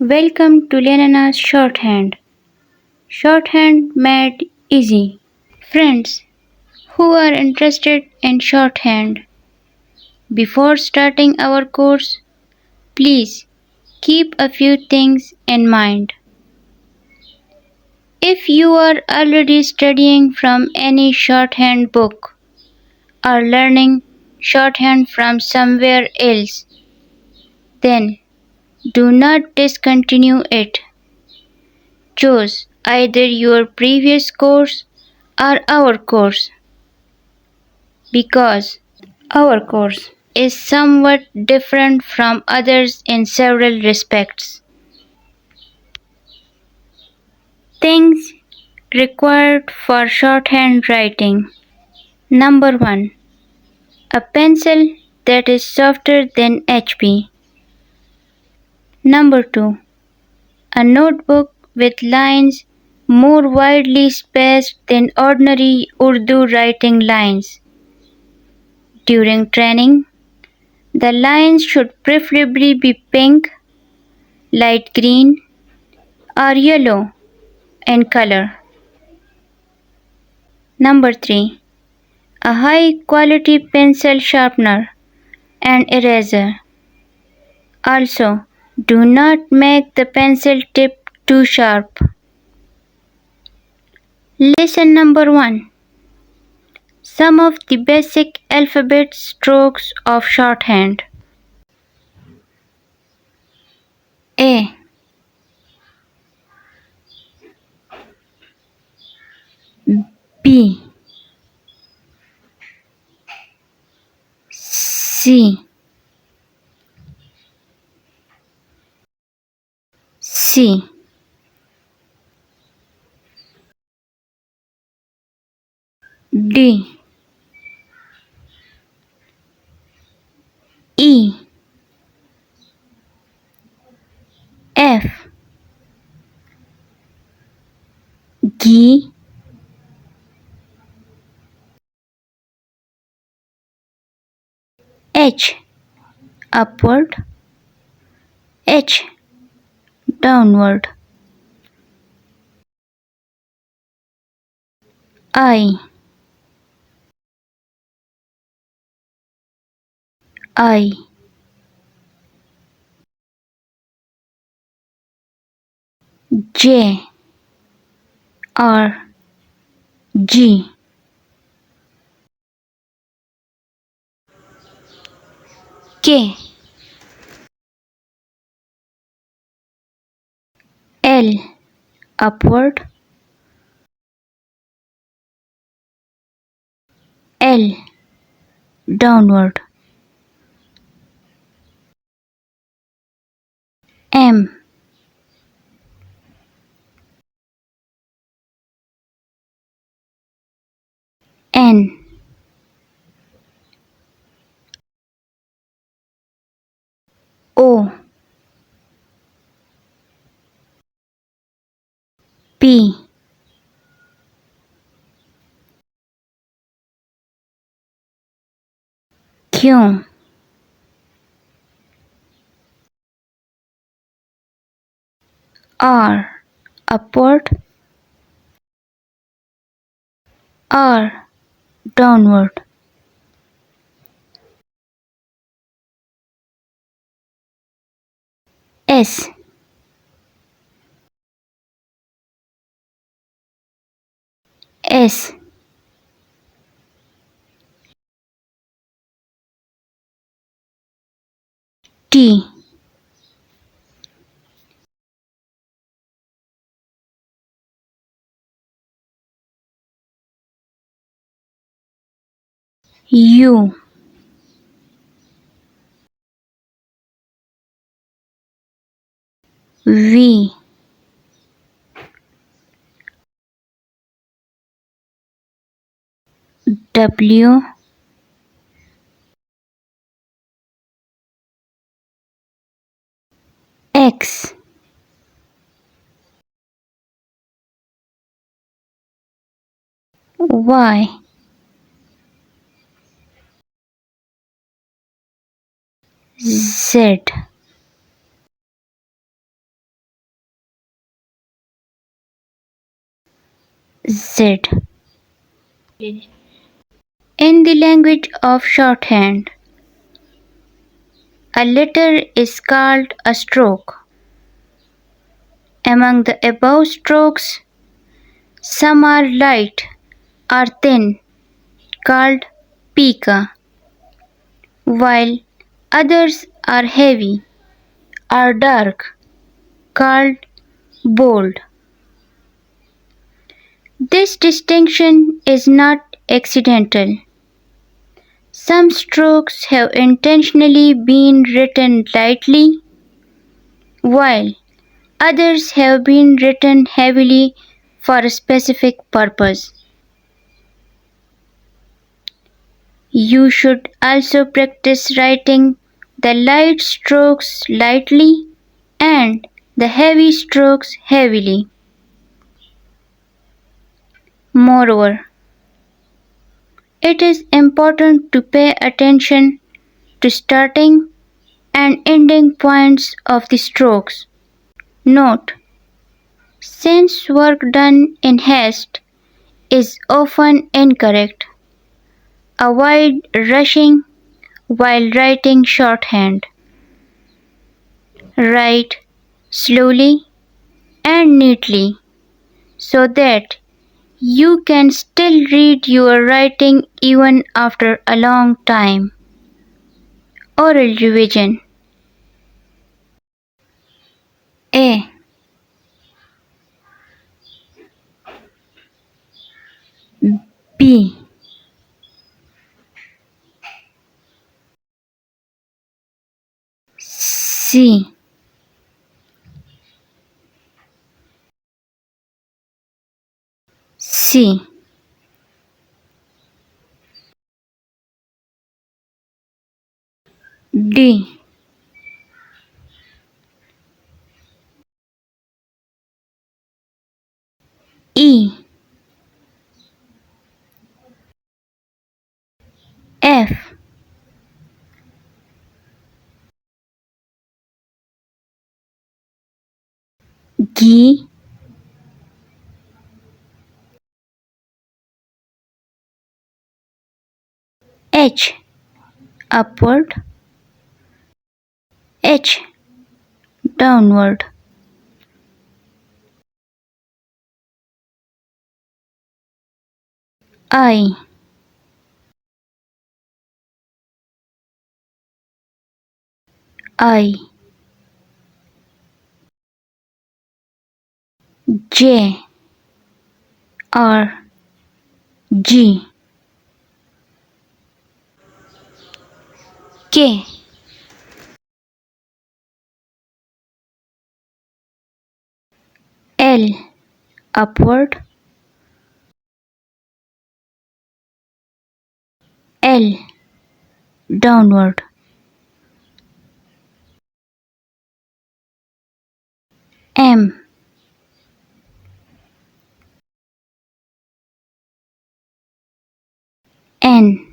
Welcome to Lenina's Shorthand. Shorthand made easy. Friends who are interested in shorthand, before starting our course, please keep a few things in mind. If you are already studying from any shorthand book or learning shorthand from somewhere else, then do not discontinue it. Choose either your previous course or our course, because our course is somewhat different from others in several respects. Things required for shorthand writing. Number 1. A pencil that is softer than HP. Number 2. A notebook with lines more widely spaced than ordinary Urdu writing lines. During training, the lines should preferably be pink, light green, or yellow in color. Number 3. A high quality pencil sharpener and eraser. Also, do not make the pencil tip too sharp. Lesson number 1. Some of the basic alphabet strokes of shorthand. A, B, C, C, D, E, F, G, H, upward, H, downward, I, I, J, R, G, K, L, upward, L, downward, M, N, O, P, Q, R, upward, R, downward, S, S, T, U, V, W, X, Y, Z. Z. In the language of shorthand, a letter is called a stroke. Among the above strokes, some are light or thin, called pica, while others are heavy or dark, called bold. This distinction is not accidental. Some strokes have intentionally been written lightly, while others have been written heavily for a specific purpose. You should also practice writing the light strokes lightly and the heavy strokes heavily. Moreover, it is important to pay attention to starting and ending points of the strokes. Note: since work done in haste is often incorrect, avoid rushing while writing shorthand. Write slowly and neatly so that you can still read your writing even after a long time. Oral revision. A. B. C. C. D. E. F. G. H. Upward. H. Downward. I. I. J. R. G. K. L. Upward. L. Downward. M. N.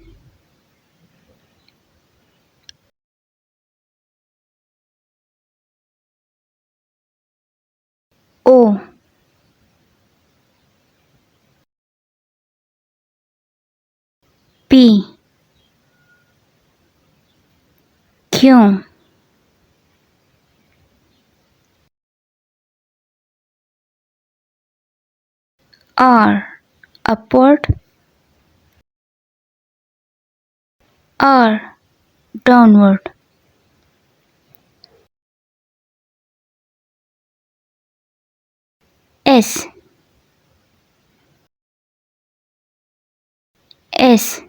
O. P. Q. R. Upward. R. Downward. S. S.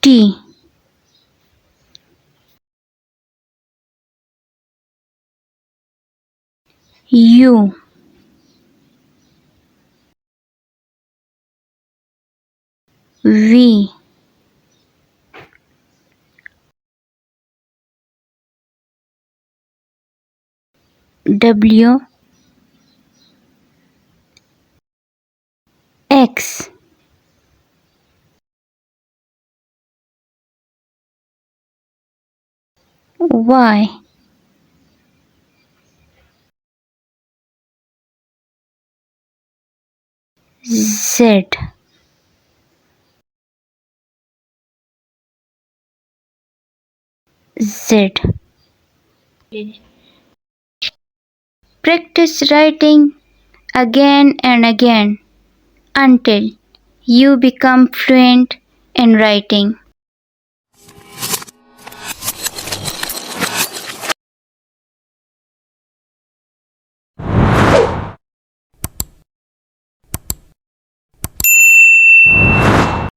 T. U. V. W. X. Y. Z. Z. Practice writing again and again until you become fluent in writing.